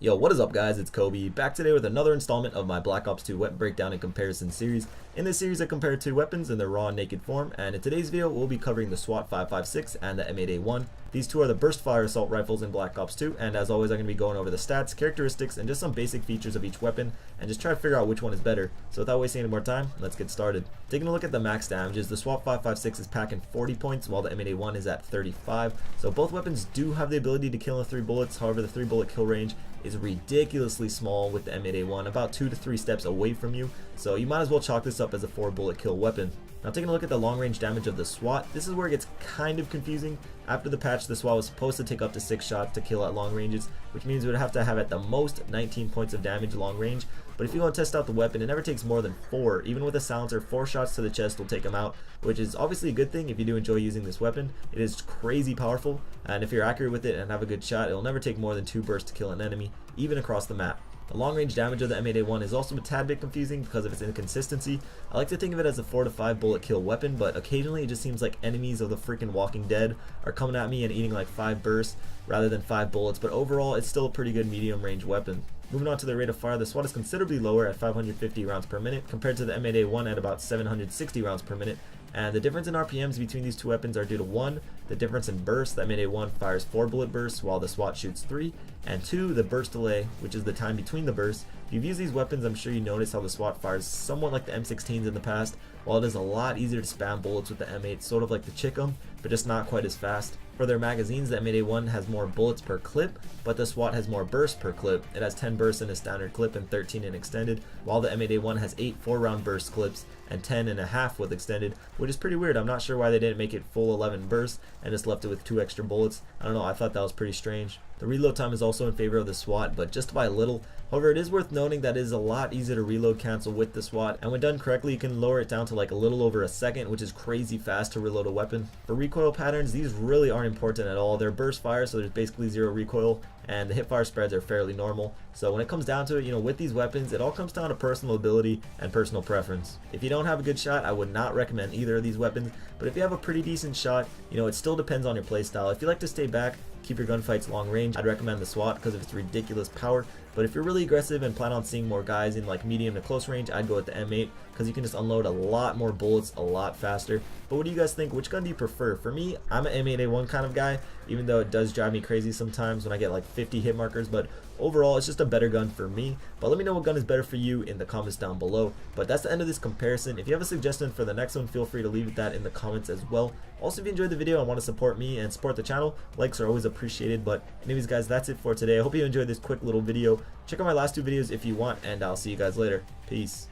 Yo, what is up guys, it's Kobe, back today with another installment of my Black Ops 2 weapon breakdown and comparison series. In this series I compare two weapons in their raw and naked form, and in today's video we'll be covering the SWAT 5.56 and the M8A1. These two are the burst fire assault rifles in Black Ops 2, and as always I'm going to be going over the stats, characteristics, and just some basic features of each weapon, and just try to figure out which one is better. So without wasting any more time, let's get started. Taking a look at the max damages, the SWAT 5.56 is packing 40 points while the M8A1 is at 35. So both weapons do have the ability to kill in 3 bullets, however the 3 bullet kill range is ridiculously small with the M8A1, about 2 to 3 steps away from you, so you might as well chalk this up as a 4 bullet kill weapon. Now taking a look at the long range damage of the SWAT, this is where it gets kind of confusing. After the patch, the SWAT was supposed to take up to 6 shots to kill at long ranges, which means we would have to have at the most 19 points of damage long range. But if you want to test out the weapon, it never takes more than 4. Even with a silencer, 4 shots to the chest will take him out, which is obviously a good thing if you do enjoy using this weapon. It is crazy powerful, and if you're accurate with it and have a good shot, it'll never take more than 2 bursts to kill an enemy, even across the map. The long range damage of the M8A1 is also a tad bit confusing because of its inconsistency. I like to think of it as a 4 to 5 bullet kill weapon, but occasionally it just seems like enemies of the freaking Walking Dead are coming at me and eating like 5 bursts rather than 5 bullets, but overall it's still a pretty good medium range weapon. Moving on to the rate of fire, the SWAT is considerably lower at 550 rounds per minute compared to the M8A1 at about 760 rounds per minute. And the difference in RPMs between these two weapons are due to 1, the difference in burst. The M8A1 fires 4 bullet bursts while the SWAT shoots 3, and 2, the burst delay, which is the time between the bursts. If you've used these weapons, I'm sure you notice how the SWAT fires somewhat like the M16s in the past. While it is a lot easier to spam bullets with the M8, sort of like the Chickum, but just not quite as fast. For their magazines, the M8A1 has more bullets per clip, but the SWAT has more bursts per clip. It has 10 bursts in a standard clip and 13 in extended, while the M8A1 has 8 4-round burst clips and 10.5 with extended, which is pretty weird. I'm not sure why they didn't make it full 11 bursts and just left it with 2 extra bullets. I don't know, I thought that was pretty strange. The reload time is also in favor of the SWAT, but just by a little. However, it is worth noting that it is a lot easier to reload cancel with the SWAT, and when done correctly you can lower it down to like a little over a second, which is crazy fast to reload a weapon. For recoil patterns, these really aren't important at all. They're burst fire, so there's basically 0 recoil, and the hip fire spreads are fairly normal. So when it comes down to it, with these weapons, it all comes down to personal ability and personal preference. If you don't have a good shot, I would not recommend either of these weapons, but if you have a pretty decent shot, it still depends on your playstyle. If you like to stay back, keep your gunfights long range, I'd recommend the SWAT because of its ridiculous power. But if you're really aggressive and plan on seeing more guys in like medium to close range, I'd go with the M8 because you can just unload a lot more bullets a lot faster. But what do you guys think? Which gun do you prefer? For me, I'm an M8A1 kind of guy, even though it does drive me crazy sometimes when I get like 50 hit markers, but overall it's just a better gun for me. But let me know what gun is better for you in the comments down below. But that's the end of this comparison. If you have a suggestion for the next one, feel free to leave that in the comments as well. Also, if you enjoyed the video and want to support me and support the channel, likes are always appreciated. But anyways guys, that's it for today. I hope you enjoyed this quick little video. Check out my last 2 videos if you want, and I'll see you guys later. Peace.